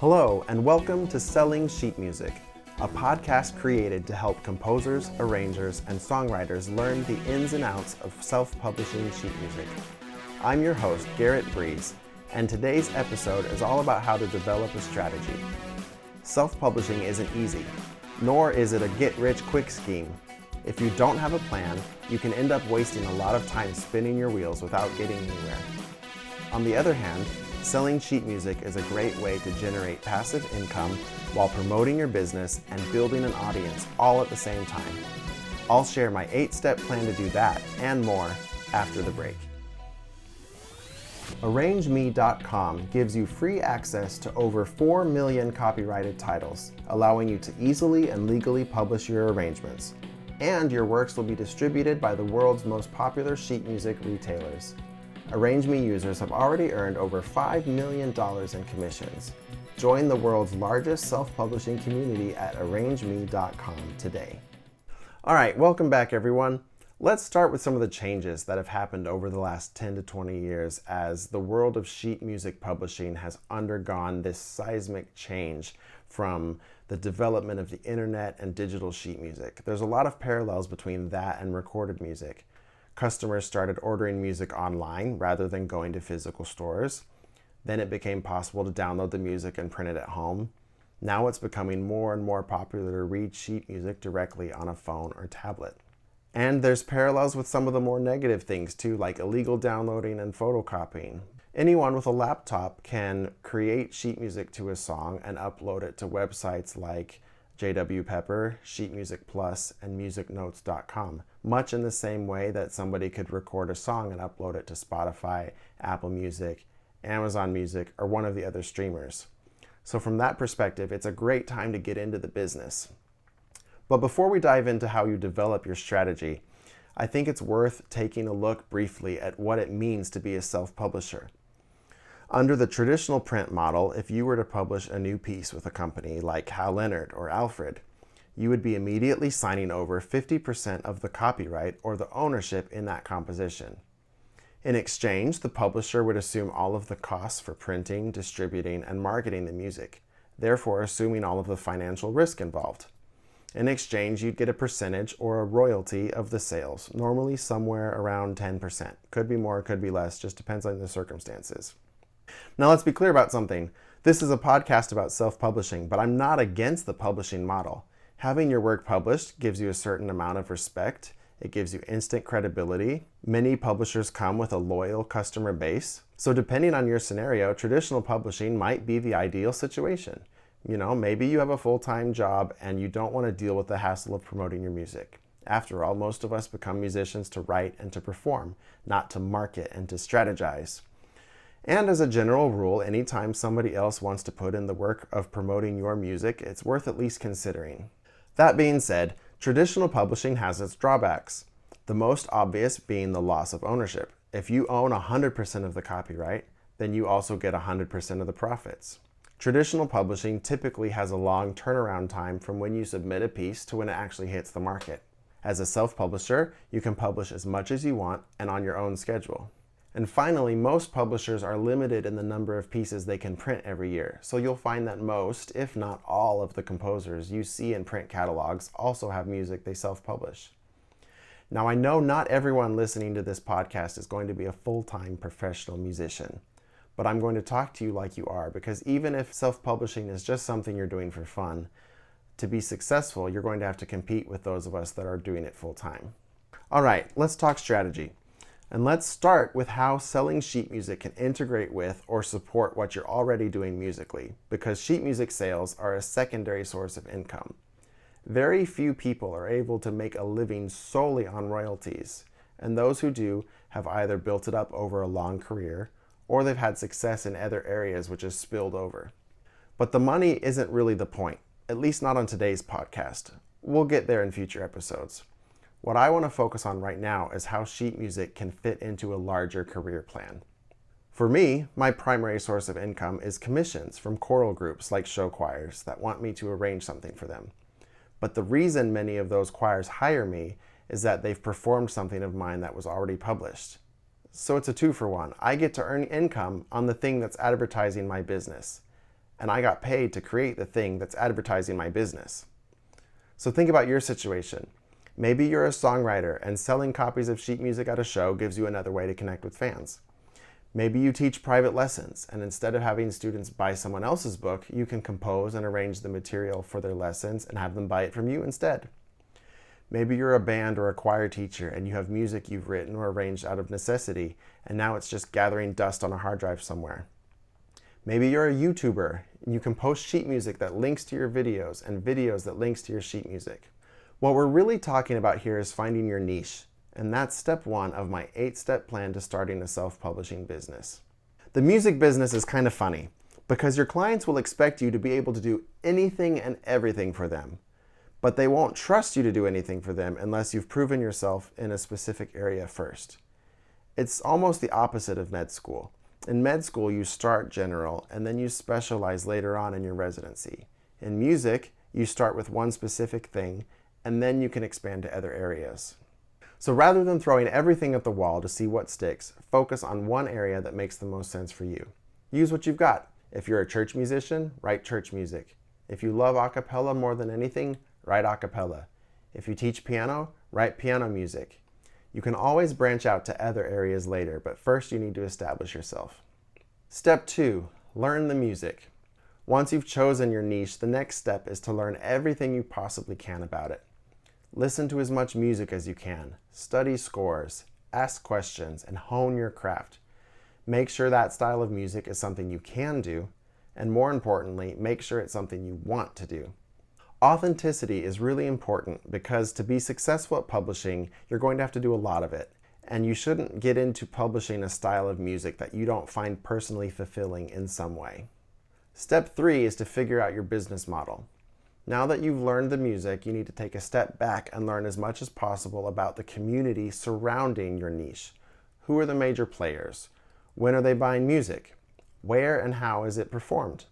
Hello, and welcome to Selling Sheet Music, a podcast created to help composers, arrangers, and songwriters learn the ins and outs of self-publishing sheet music. I'm your host, Garrett, and today's episode is all about how to develop a strategy. Self-publishing isn't easy, nor is it a get-rich-quick scheme. If you don't have a plan, you can end up wasting a lot of time spinning your wheels without getting anywhere. On the other hand, selling sheet music is a great way to generate passive income while promoting your business and building an audience all at the same time. I'll share my 8-step plan to do that and more after the break. ArrangeMe.com gives you free access to over 4 million copyrighted titles, allowing you to easily and legally publish your arrangements. And your works will be distributed by the world's most popular sheet music retailers. ArrangeMe users have already earned over $5 million in commissions. Join the world's largest self-publishing community at ArrangeMe.com today. All right, welcome back everyone. Let's start with some of the changes that have happened over the last 10 to 20 years as the world of sheet music publishing has undergone this seismic change from the development of the internet and digital sheet music. There's a lot of parallels between that and recorded music. Customers started ordering music online rather than going to physical stores. Then it became possible to download the music and print it at home. Now it's becoming more and more popular to read sheet music directly on a phone or tablet. And there's parallels with some of the more negative things too, like illegal downloading and photocopying. Anyone with a laptop can create sheet music to a song and upload it to websites like JW Pepper, Sheet Music Plus, and musicnotes.com, much in the same way that somebody could record a song and upload it to Spotify, Apple Music, Amazon Music, or one of the other streamers. So from that perspective, it's a great time to get into the business. But before we dive into how you develop your strategy, I think it's worth taking a look briefly at what it means to be a self-publisher. Under the traditional print model, if you were to publish a new piece with a company like Hal Leonard or Alfred, you would be immediately signing over 50% of the copyright or the ownership in that composition. In exchange, the publisher would assume all of the costs for printing, distributing, and marketing the music, therefore assuming all of the financial risk involved. In exchange, you'd get a percentage or a royalty of the sales, normally somewhere around 10%. Could be more, could be less, just depends on the circumstances. Now let's be clear about something. This is a podcast about self-publishing, but I'm not against the publishing model. Having your work published gives you a certain amount of respect. It gives you instant credibility. Many publishers come with a loyal customer base. So depending on your scenario, traditional publishing might be the ideal situation. You know, maybe you have a full-time job and you don't want to deal with the hassle of promoting your music. After all, most of us become musicians to write and to perform, not to market and to strategize. And as a general rule, anytime somebody else wants to put in the work of promoting your music, it's worth at least considering. That being said, traditional publishing has its drawbacks, the most obvious being the loss of ownership. If you own 100% of the copyright, then you also get 100% of the profits. Traditional publishing typically has a long turnaround time from when you submit a piece to when it actually hits the market. As a self-publisher, you can publish as much as you want and on your own schedule. And finally, most publishers are limited in the number of pieces they can print every year. So you'll find that most, if not all, of the composers you see in print catalogs also have music they self-publish. Now, I know not everyone listening to this podcast is going to be a full-time professional musician, but I'm going to talk to you like you are, because even if self-publishing is just something you're doing for fun, to be successful, you're going to have to compete with those of us that are doing it full-time. All right, let's talk strategy. And let's start with how selling sheet music can integrate with or support what you're already doing musically, because sheet music sales are a secondary source of income. Very few people are able to make a living solely on royalties, and those who do have either built it up over a long career, or they've had success in other areas which has spilled over. But the money isn't really the point, at least not on today's podcast. We'll get there in future episodes. What I want to focus on right now is how sheet music can fit into a larger career plan. For me, my primary source of income is commissions from choral groups like show choirs that want me to arrange something for them. But the reason many of those choirs hire me is that they've performed something of mine that was already published. So it's a 2-for-1. I get to earn income on the thing that's advertising my business. and I got paid to create the thing that's advertising my business. So think about your situation. Maybe you're a songwriter and selling copies of sheet music at a show gives you another way to connect with fans. Maybe you teach private lessons, and instead of having students buy someone else's book, you can compose and arrange the material for their lessons and have them buy it from you instead. Maybe you're a band or a choir teacher and you have music you've written or arranged out of necessity, and now it's just gathering dust on a hard drive somewhere. Maybe you're a YouTuber and you can post sheet music that links to your videos and videos that links to your sheet music. What we're really talking about here is finding your niche, and that's step 1 of my 8-step plan to starting a self-publishing business. The music business is kind of funny because your clients will expect you to be able to do anything and everything for them, but they won't trust you to do anything for them unless you've proven yourself in a specific area first. It's almost the opposite of med school. In med school, you start general and then you specialize later on in your residency. In music, you start with one specific thing and then you can expand to other areas. So rather than throwing everything at the wall to see what sticks, focus on one area that makes the most sense for you. Use what you've got. If you're a church musician, write church music. If you love a cappella more than anything, write a cappella. If you teach piano, write piano music. You can always branch out to other areas later, but first you need to establish yourself. Step 2, learn the music. Once you've chosen your niche, the next step is to learn everything you possibly can about it. Listen to as much music as you can, study scores, ask questions, and hone your craft. Make sure that style of music is something you can do, and more importantly, make sure it's something you want to do. Authenticity is really important because to be successful at publishing, you're going to have to do a lot of it. And you shouldn't get into publishing a style of music that you don't find personally fulfilling in some way. Step 3 is to figure out your business model. Now that you've learned the music, you need to take a step back and learn as much as possible about the community surrounding your niche. Who are the major players? When are they buying music? Where and how is it performed?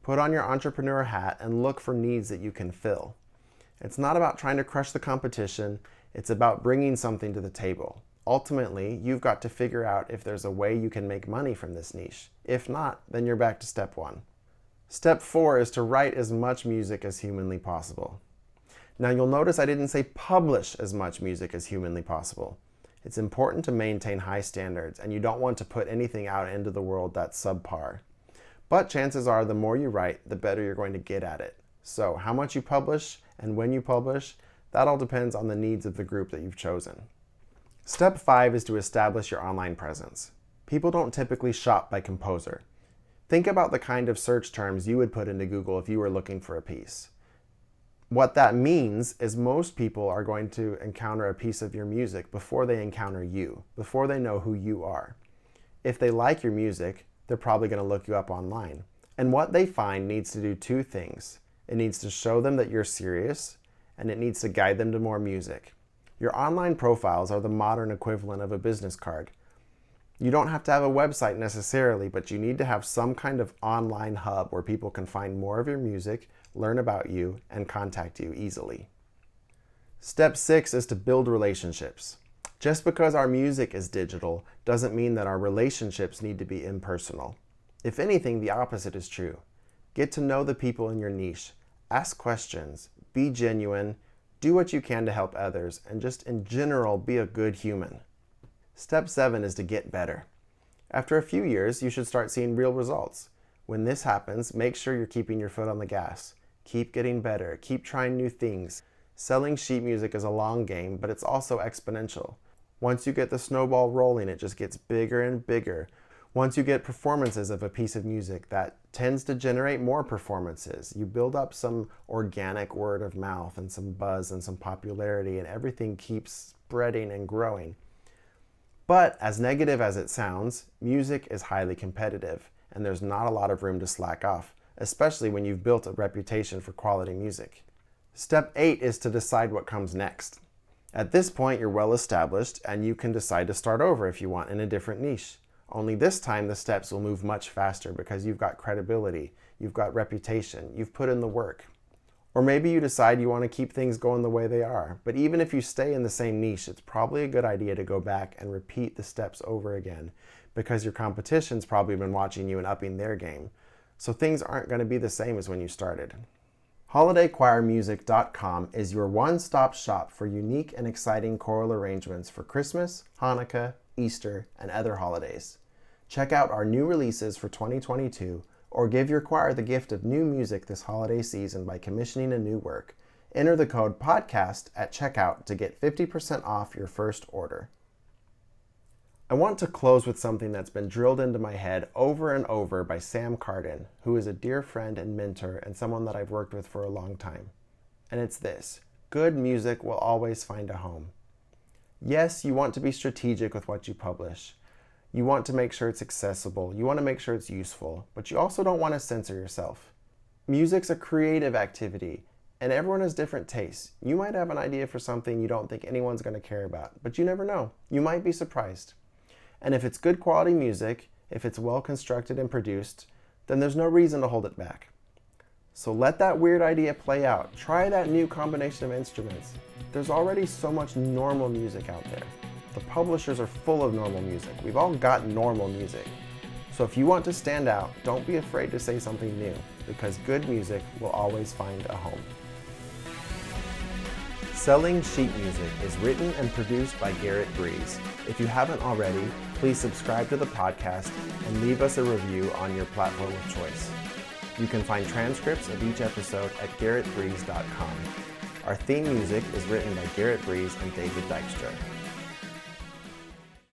Put on your entrepreneur hat and look for needs that you can fill. It's not about trying to crush the competition, it's about bringing something to the table. Ultimately, you've got to figure out if there's a way you can make money from this niche. If not, then you're back to step 1. Step 4 is to write as much music as humanly possible. Now you'll notice I didn't say publish as much music as humanly possible. It's important to maintain high standards, and you don't want to put anything out into the world that's subpar. But chances are the more you write, the better you're going to get at it. So how much you publish and when you publish, that all depends on the needs of the group that you've chosen. Step 5 is to establish your online presence. People don't typically shop by composer. Think about the kind of search terms you would put into Google if you were looking for a piece. What that means is most people are going to encounter a piece of your music before they encounter you, before they know who you are. If they like your music, they're probably going to look you up online. And what they find needs to do 2 things. It needs to show them that you're serious, and it needs to guide them to more music. Your online profiles are the modern equivalent of a business card. You don't have to have a website necessarily, but you need to have some kind of online hub where people can find more of your music, learn about you, and contact you easily. Step 6 is to build relationships. Just because our music is digital doesn't mean that our relationships need to be impersonal. If anything, the opposite is true. Get to know the people in your niche, ask questions, be genuine, do what you can to help others, and just in general, be a good human. Step 7 is to get better. After a few years, you should start seeing real results. When this happens, make sure you're keeping your foot on the gas. Keep getting better, keep trying new things. Selling sheet music is a long game, but it's also exponential. Once you get the snowball rolling, it just gets bigger and bigger. Once you get performances of a piece of music, that tends to generate more performances. You build up some organic word of mouth and some buzz and some popularity, and everything keeps spreading and growing. But as negative as it sounds, music is highly competitive, and there's not a lot of room to slack off, especially when you've built a reputation for quality music. Step 8 is to decide what comes next. At this point, you're well established, and you can decide to start over if you want in a different niche. Only this time, the steps will move much faster because you've got credibility, you've got reputation, you've put in the work. Or maybe you decide you want to keep things going the way they are, but even if you stay in the same niche, it's probably a good idea to go back and repeat the steps over again because your competition's probably been watching you and upping their game. so things aren't going to be the same as when you started. HolidayChoirMusic.com is your one-stop shop for unique and exciting choral arrangements for Christmas, Hanukkah, Easter, and other holidays. Check out our new releases for 2022, or give your choir the gift of new music this holiday season by commissioning a new work. Enter the code PODCAST at checkout to get 50% off your first order. I want to close with something that's been drilled into my head over and over by Sam Carden, who is a dear friend and mentor and someone that I've worked with for a long time. And it's this: good music will always find a home. Yes, you want to be strategic with what you publish. You want to make sure it's accessible. You want to make sure it's useful, but you also don't want to censor yourself. Music's a creative activity, and everyone has different tastes. You might have an idea for something you don't think anyone's going to care about, but you never know. You might be surprised. And if it's good quality music, if it's well constructed and produced, then there's no reason to hold it back. So let that weird idea play out. Try that new combination of instruments. There's already so much normal music out there. The publishers are full of normal music. We've all got normal music. So if you want to stand out, don't be afraid to say something new, because good music will always find a home. Selling Sheet Music is written and produced by Garrett. If you haven't already, please subscribe to the podcast and leave us a review on your platform of choice. You can find transcripts of each episode at garrettbreeze.com. Our theme music is written by Garrett and David Dykstra.